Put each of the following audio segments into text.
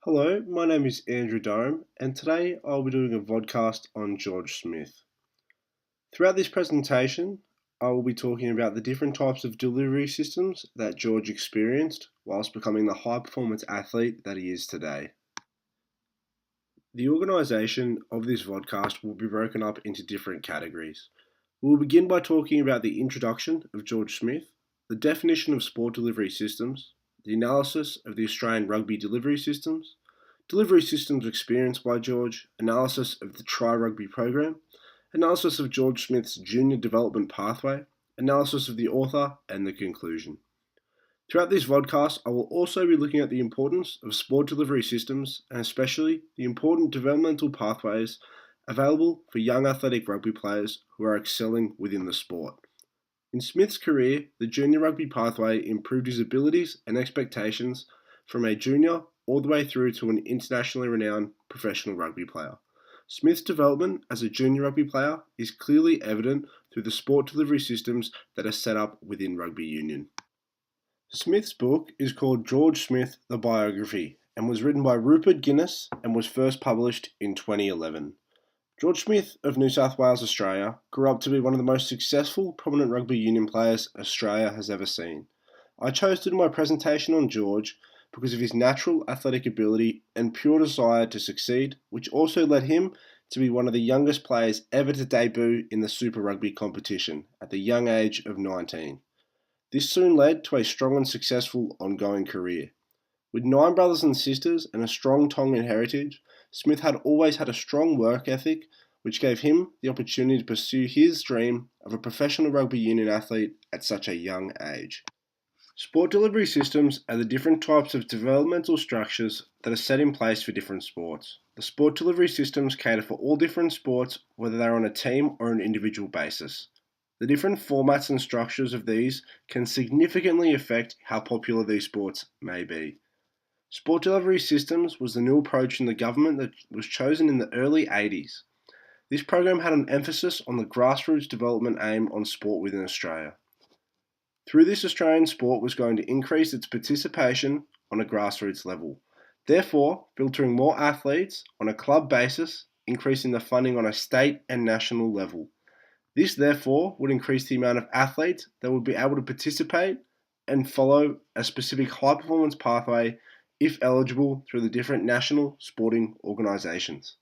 Hello, my name is Andrew Durham, and today I'll be doing a vodcast on George Smith. Throughout this presentation, I will be talking about the different types of delivery systems that George experienced whilst becoming the high-performance athlete that he is today. The organisation of this vodcast will be broken up into different categories. We will begin by talking about the introduction of George Smith, the definition of sport delivery systems, the analysis of the Australian rugby delivery systems experienced by George, analysis of the Tsai rugby program, analysis of George Smith's junior development pathway, analysis of the author, and the conclusion. Throughout this vodcast, I will also be looking at the importance of sport delivery systems and especially the important developmental pathways available for young athletic rugby players who are excelling within the sport. In Smith's career, the junior rugby pathway improved his abilities and expectations from a junior all the way through to an internationally renowned professional rugby player. Smith's development as a junior rugby player is clearly evident through the sport delivery systems that are set up within rugby union. Smith's book is called George Smith, the Biography, and was written by Rupert Guinness and was first published in 2011. George Smith of New South Wales, Australia, grew up to be one of the most successful prominent rugby union players Australia has ever seen. I chose to do my presentation on George because of his natural athletic ability and pure desire to succeed, which also led him to be one of the youngest players ever to debut in the Super Rugby competition at the young age of 19. This soon led to a strong and successful ongoing career. With 9 brothers and sisters and a strong Tongan heritage, Smith had always had a strong work ethic, which gave him the opportunity to pursue his dream of a professional rugby union athlete at such a young age. Sport delivery systems are the different types of developmental structures that are set in place for different sports. The sport delivery systems cater for all different sports, whether they're on a team or an individual basis. The different formats and structures of these can significantly affect how popular these sports may be. Sport delivery systems was the new approach in the government that was chosen in the early 80s. This program had an emphasis on the grassroots development aim on sport within Australia. Through this, Australian sport was going to increase its participation on a grassroots level, therefore filtering more athletes on a club basis, increasing the funding on a state and national level. This therefore would increase the amount of athletes that would be able to participate and follow a specific high performance pathway if eligible through the different national sporting organisations.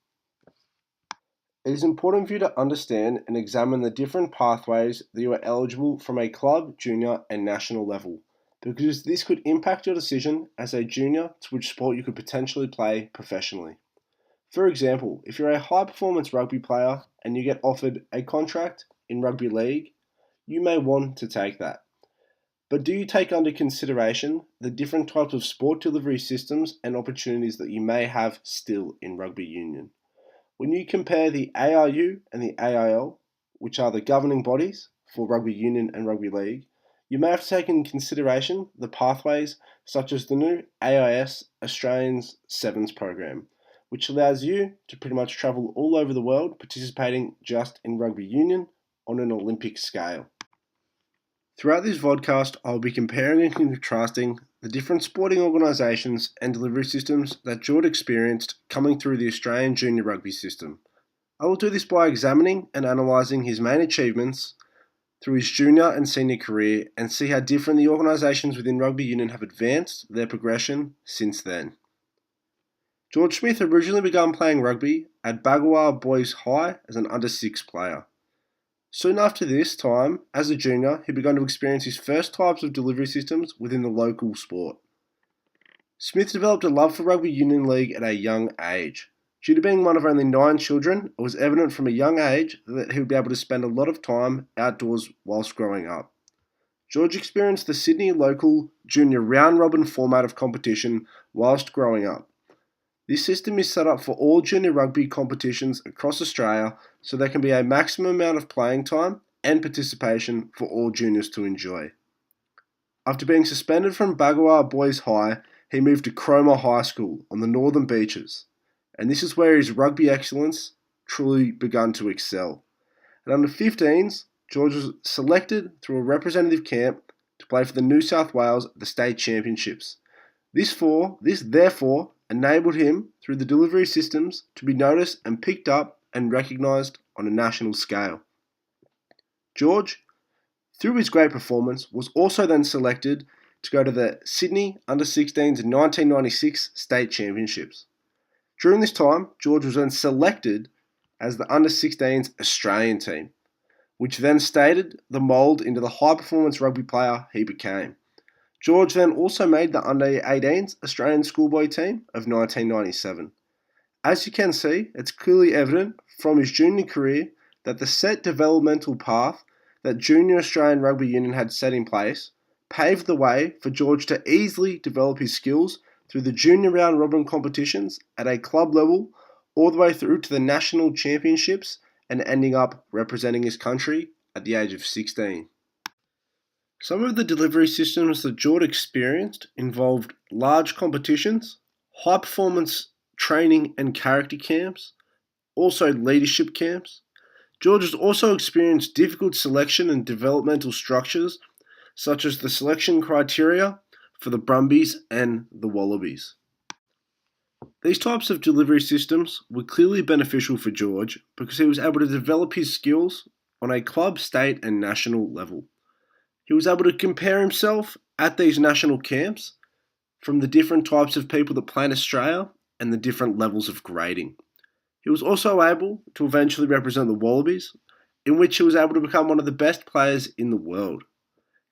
It is important for you to understand and examine the different pathways that you are eligible from a club, junior and national level, because this could impact your decision as a junior to which sport you could potentially play professionally. For example, if you're a high performance rugby player and you get offered a contract in rugby league, you may want to take that. But do you take under consideration the different types of sport delivery systems and opportunities that you may have still in rugby union? When you compare the ARU and the AIL, which are the governing bodies for rugby union and rugby league, you may have to take into consideration the pathways such as the new AIS Australian Sevens program, which allows you to pretty much travel all over the world participating just in rugby union on an Olympic scale. Throughout this vodcast, I'll be comparing and contrasting the different sporting organisations and delivery systems that George experienced coming through the Australian junior rugby system. I will do this by examining and analysing his main achievements through his junior and senior career and see how different the organisations within rugby union have advanced their progression since then. George Smith originally began playing rugby at Bentleigh Boys High as an under-6 player. Soon after this time, as a junior, he began to experience his first types of delivery systems within the local sport. Smith developed a love for rugby union league at a young age. Due to being one of only 9 children, it was evident from a young age that he would be able to spend a lot of time outdoors whilst growing up. George experienced the Sydney local junior round-robin format of competition whilst growing up. This system is set up for all junior rugby competitions across Australia so there can be a maximum amount of playing time and participation for all juniors to enjoy. After being suspended from Bentleigh Boys High, he moved to Cromer High School on the Northern Beaches, and this is where his rugby excellence truly began to excel. At under 15s, George was selected through a representative camp to play for the New South Wales at the state championships. This therefore enabled him, through the delivery systems, to be noticed and picked up and recognised on a national scale. George, through his great performance, was also then selected to go to the Sydney Under-16s 1996 State Championships. During this time, George was then selected as the Under-16s Australian team, which then stated the mould into the high-performance rugby player he became. George then also made the Under-18s Australian schoolboy team of 1997. As you can see, it's clearly evident from his junior career that the set developmental path that Junior Australian Rugby Union had set in place paved the way for George to easily develop his skills through the junior round robin competitions at a club level all the way through to the national championships and ending up representing his country at the age of 16. Some of the delivery systems that George experienced involved large competitions, high performance training and character camps, also leadership camps. George has also experienced difficult selection and developmental structures, such as the selection criteria for the Brumbies and the Wallabies. These types of delivery systems were clearly beneficial for George because he was able to develop his skills on a club, state and national level. He was able to compare himself at these national camps from the different types of people that play in Australia and the different levels of grading. He was also able to eventually represent the Wallabies, in which he was able to become one of the best players in the world.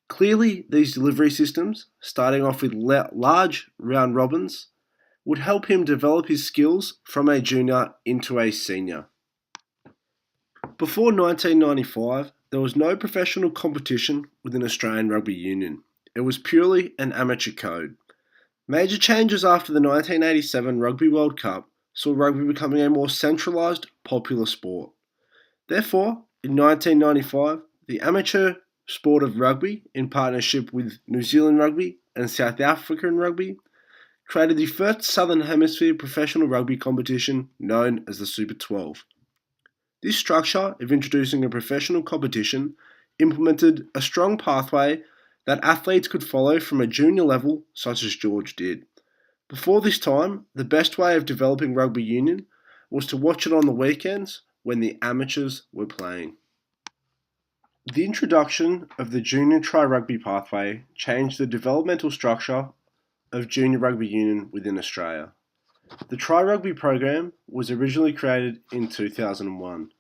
Clearly, these delivery systems, starting off with large round robins, would help him develop his skills from a junior into a senior. Before 1995, there was no professional competition within Australian Rugby Union. It was purely an amateur code. Major changes after the 1987 Rugby World Cup saw rugby becoming a more centralised, popular sport. Therefore, in 1995, the amateur sport of rugby, in partnership with New Zealand Rugby and South African Rugby, created the first Southern Hemisphere professional rugby competition known as the Super 12. This structure of introducing a professional competition implemented a strong pathway that athletes could follow from a junior level, such as George did. Before this time, the best way of developing rugby union was to watch it on the weekends when the amateurs were playing. The introduction of the junior tri-rugby pathway changed the developmental structure of junior rugby union within Australia. The tri-rugby program was originally created in 2001.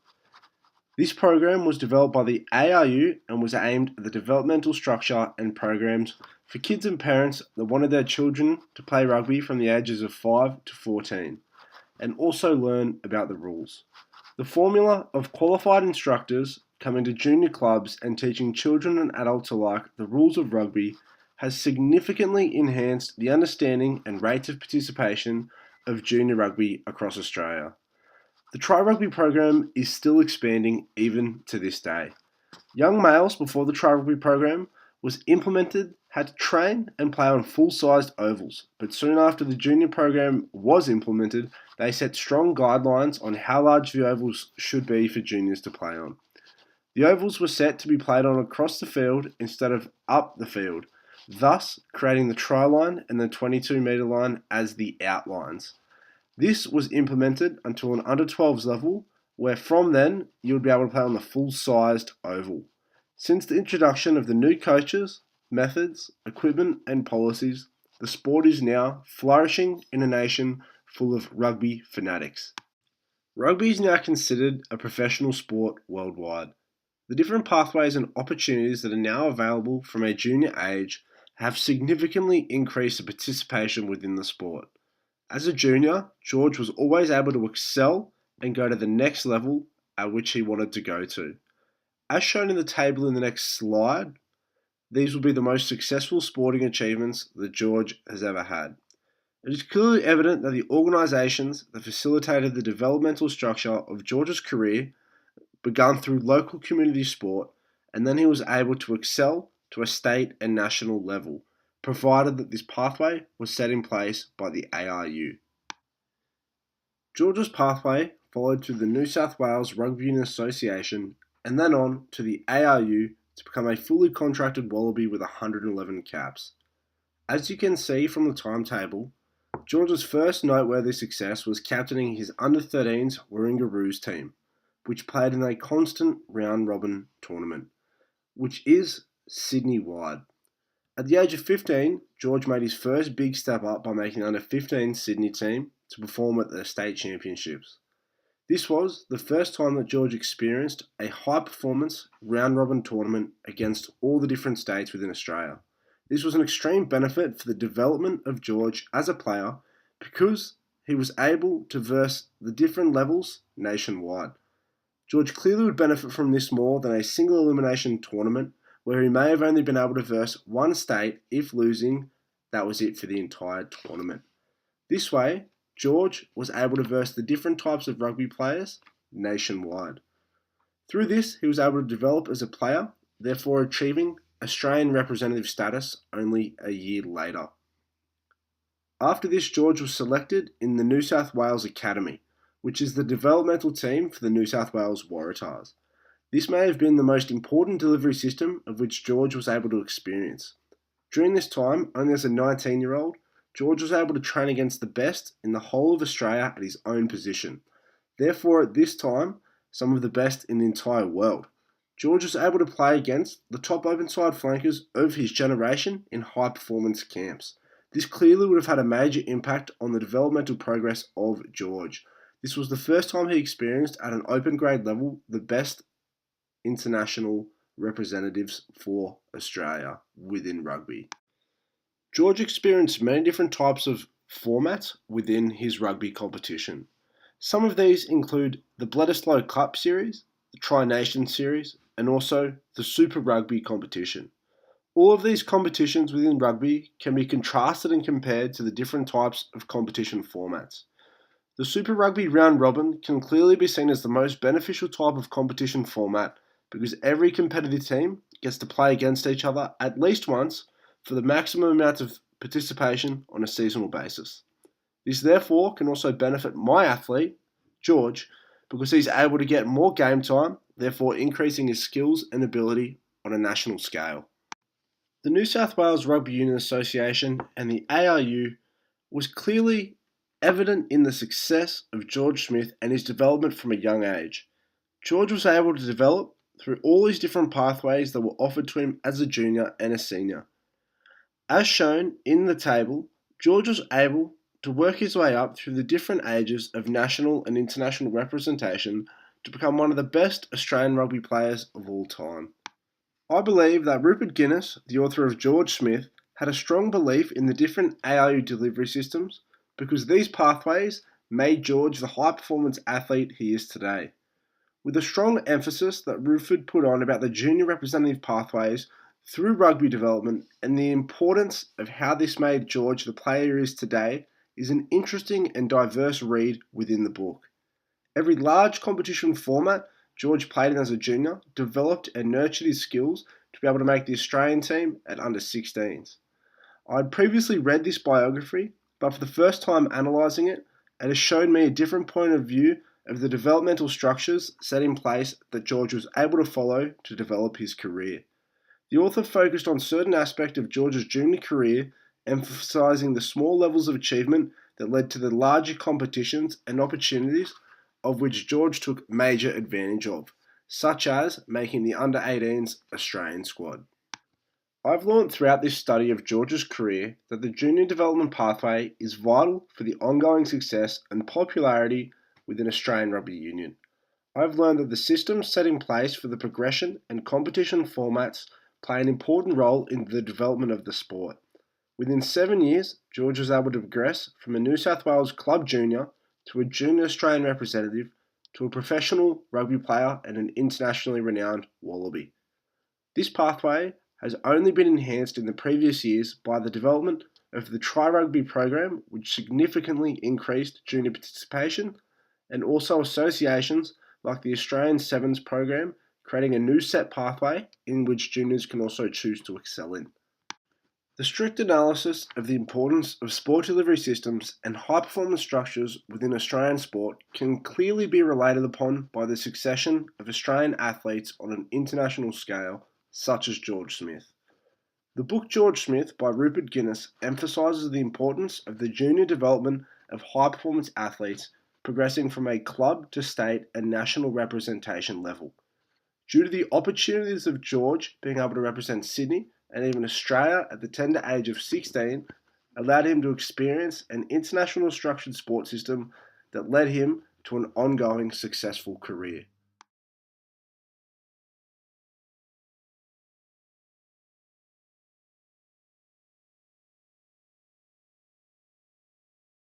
This program was developed by the ARU and was aimed at the developmental structure and programs for kids and parents that wanted their children to play rugby from the ages of 5 to 14 and also learn about the rules. The formula of qualified instructors coming to junior clubs and teaching children and adults alike the rules of rugby has significantly enhanced the understanding and rates of participation of junior rugby across Australia. The tri-rugby program is still expanding even to this day. Young males before the tri-rugby program was implemented had to train and play on full-sized ovals, but soon after the junior program was implemented, they set strong guidelines on how large the ovals should be for juniors to play on. The ovals were set to be played on across the field instead of up the field, thus creating the try line and the 22-metre line as the outlines. This was implemented until an under-12s level, where from then you would be able to play on the full-sized oval. Since the introduction of the new coaches, methods, equipment and policies, the sport is now flourishing in a nation full of rugby fanatics. Rugby is now considered a professional sport worldwide. The different pathways and opportunities that are now available from a junior age have significantly increased the participation within the sport. As a junior, George was always able to excel and go to the next level at which he wanted to go to. As shown in the table in the next slide, these will be the most successful sporting achievements that George has ever had. It is clearly evident that the organisations that facilitated the developmental structure of George's career began through local community sport, and then he was able to excel to a state and national level, provided that this pathway was set in place by the ARU. George's pathway followed through the New South Wales Rugby Union Association and then on to the ARU to become a fully contracted Wallaby with 111 caps. As you can see from the timetable, George's first noteworthy success was captaining his under-13s Warringaroos team, which played in a constant round-robin tournament, which is Sydney-wide. At the age of 15, George made his first big step up by making the under-15 Sydney team to perform at the state championships. This was the first time that George experienced a high-performance round-robin tournament against all the different states within Australia. This was an extreme benefit for the development of George as a player because he was able to verse the different levels nationwide. George clearly would benefit from this more than a single elimination tournament where he may have only been able to verse one state. If losing, that was it for the entire tournament. This way, George was able to verse the different types of rugby players nationwide. Through this, he was able to develop as a player, therefore achieving Australian representative status only a year later. After this, George was selected in the New South Wales Academy, which is the developmental team for the New South Wales Waratahs. This may have been the most important delivery system of which George was able to experience. During this time, only as a 19-year-old, George was able to train against the best in the whole of Australia at his own position. Therefore, at this time, some of the best in the entire world. George was able to play against the top open-side flankers of his generation in high-performance camps. This clearly would have had a major impact on the developmental progress of George. This was the first time he experienced at an open grade level the best international representatives for Australia within rugby. George experienced many different types of formats within his rugby competition. Some of these include the Bledisloe Cup Series, the Tri-Nation Series, and also the Super Rugby competition. All of these competitions within rugby can be contrasted and compared to the different types of competition formats. The Super Rugby round robin can clearly be seen as the most beneficial type of competition format because every competitive team gets to play against each other at least once for the maximum amount of participation on a seasonal basis. This therefore can also benefit my athlete, George, because he's able to get more game time, therefore increasing his skills and ability on a national scale. The New South Wales Rugby Union Association and the ARU was clearly evident in the success of George Smith and his development from a young age. George was able to develop through all his different pathways that were offered to him as a junior and a senior. As shown in the table, George was able to work his way up through the different ages of national and international representation to become one of the best Australian rugby players of all time. I believe that Rupert Guinness, the author of George Smith, had a strong belief in the different ARU delivery systems because these pathways made George the high-performance athlete he is today. With a strong emphasis that Rupert put on about the junior representative pathways through rugby development and the importance of how this made George the player he is today is an interesting and diverse read within the book. Every large competition format George played in as a junior developed and nurtured his skills to be able to make the Australian team at under 16s. I had previously read this biography, but for the first time analysing it, it has shown me a different point of view of the developmental structures set in place that George was able to follow to develop his career. The author focused on certain aspects of George's junior career, emphasising the small levels of achievement that led to the larger competitions and opportunities of which George took major advantage of, such as making the under-18s Australian squad. I've learnt throughout this study of George's career that the junior development pathway is vital for the ongoing success and popularity within Australian Rugby Union. I've learned that the systems set in place for the progression and competition formats play an important role in the development of the sport. Within 7 years, George was able to progress from a New South Wales club junior to a junior Australian representative to a professional rugby player and an internationally renowned Wallaby. This pathway has only been enhanced in the previous years by the development of the Tri-Rugby program, which significantly increased junior participation, and also associations like the Australian Sevens program, creating a new set pathway in which juniors can also choose to excel in. The strict analysis of the importance of sport delivery systems and high-performance structures within Australian sport can clearly be related upon by the succession of Australian athletes on an international scale, such as George Smith. The book George Smith by Rupert Guinness emphasises the importance of the junior development of high-performance athletes progressing from a club to state and national representation level. Due to the opportunities of George being able to represent Sydney and even Australia at the tender age of 16, allowed him to experience an international structured sport system that led him to an ongoing successful career.